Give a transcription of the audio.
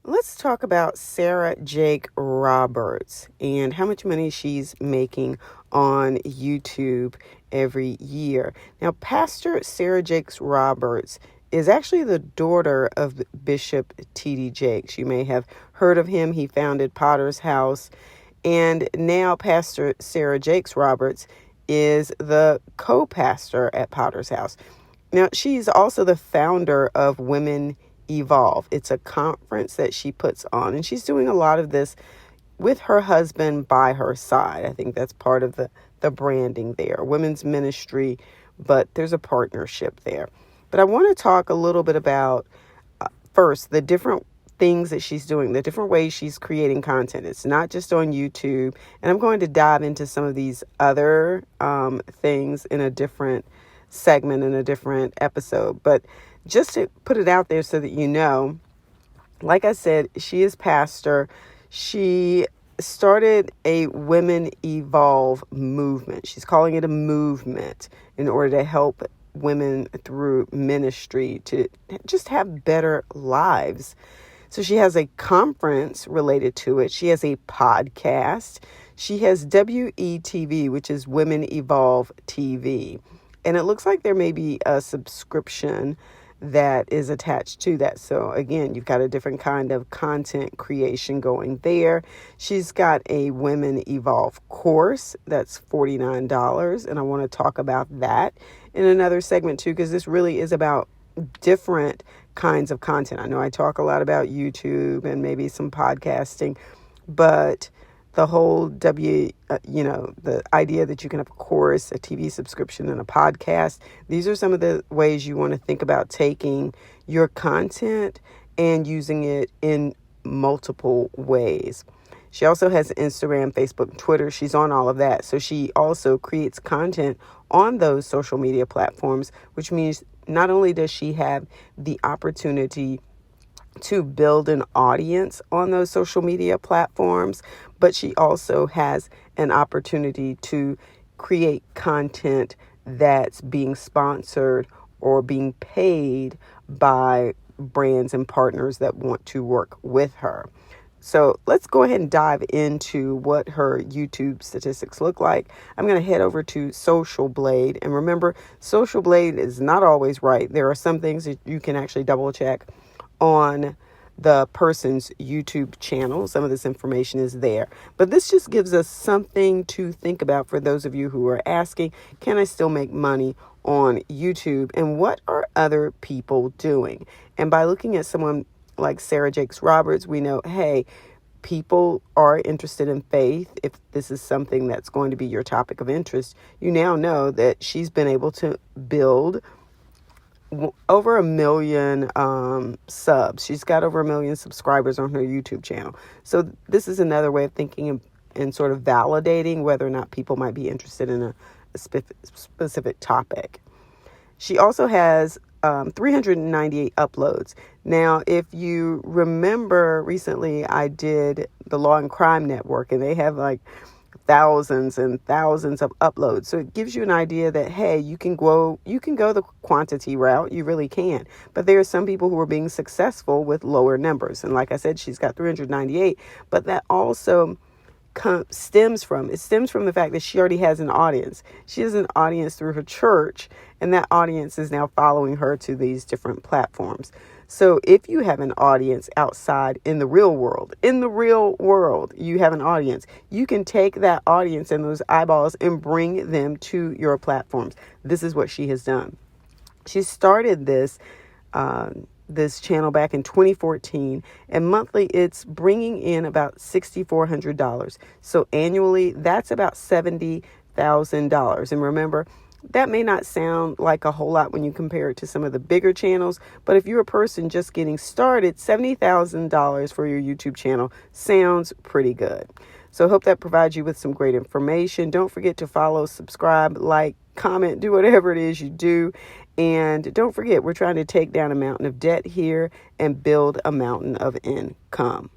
Let's talk about Sarah Jake Roberts and how much money she's making on YouTube every year. Now, Pastor Sarah Jakes Roberts is actually the daughter of Bishop T.D. Jakes. You may have heard of him. He founded Potter's House. And now Pastor Sarah Jakes Roberts is the co-pastor at Potter's House. Now, she's also the founder of Women Evolve. It's a conference that she puts on, and she's doing a lot of this with her husband by her side. I think that's part of the branding there. Women's ministry, but there's a partnership there. But I want to talk a little bit about, first, the different things that she's doing, the different ways she's creating content. It's not just on YouTube, and I'm going to dive into some of these other things in a different segment, in a different episode. But just to put it out there so that you know, like I said, she is pastor. She started a Women Evolve movement. She's calling it a movement in order to help women through ministry to just have better lives. So she has a conference related to it. She has a podcast. She has WETV, which is Women Evolve TV. And it looks like there may be a subscription that is attached to that. So again, you've got a different kind of content creation going there. She's got a Women Evolve course that's $49. And I want to talk about that in another segment too, because this really is about different kinds of content. I know I talk a lot about YouTube and maybe some podcasting, but the whole the idea that you can have a course, a TV subscription, and a podcast. These are some of the ways you want to think about taking your content and using it in multiple ways. She also has Instagram, Facebook, Twitter. She's on all of that. So she also creates content on those social media platforms, which means not only does she have the opportunity to build an audience on those social media platforms, but she also has an opportunity to create content that's being sponsored or being paid by brands and partners that want to work with her. So let's go ahead and dive into what her YouTube statistics look like. I'm going to head over to Social Blade. And remember, Social Blade is not always right. There are some things that you can actually double check on the person's YouTube channel. Some of this information is there. But this just gives us something to think about for those of you who are asking, can I still make money on YouTube? And what are other people doing? And by looking at someone like Sarah Jakes Roberts, we know, hey, people are interested in faith. If this is something that's going to be your topic of interest, you now know that she's been able to build over 1 million subs. She's got over 1 million subscribers on her YouTube channel. So this is another way of thinking and sort of validating whether or not people might be interested in a specific topic. She also has 398 uploads. Now, if you remember recently, I did the Law and Crime Network, and they have like thousands and thousands of uploads. So it gives you an idea that, hey, you can go the quantity route. You really can. But there are some people who are being successful with lower numbers. And like I said, she's got 398. But that also stems from the fact that she already has an audience. She has an audience through her church, and that audience is now following her to these different platforms. So if you have an audience outside in the real world, you have an audience, you can take that audience and those eyeballs and bring them to your platforms. This is what she has done. She started this channel back in 2014, and monthly it's bringing in about $6,400. So annually, that's about $70,000. And remember, that may not sound like a whole lot when you compare it to some of the bigger channels, but if you're a person just getting started, $70,000 for your YouTube channel sounds pretty good. So I hope that provides you with some great information. Don't forget to follow, subscribe, like, comment, do whatever it is you do. And don't forget, we're trying to take down a mountain of debt here and build a mountain of income.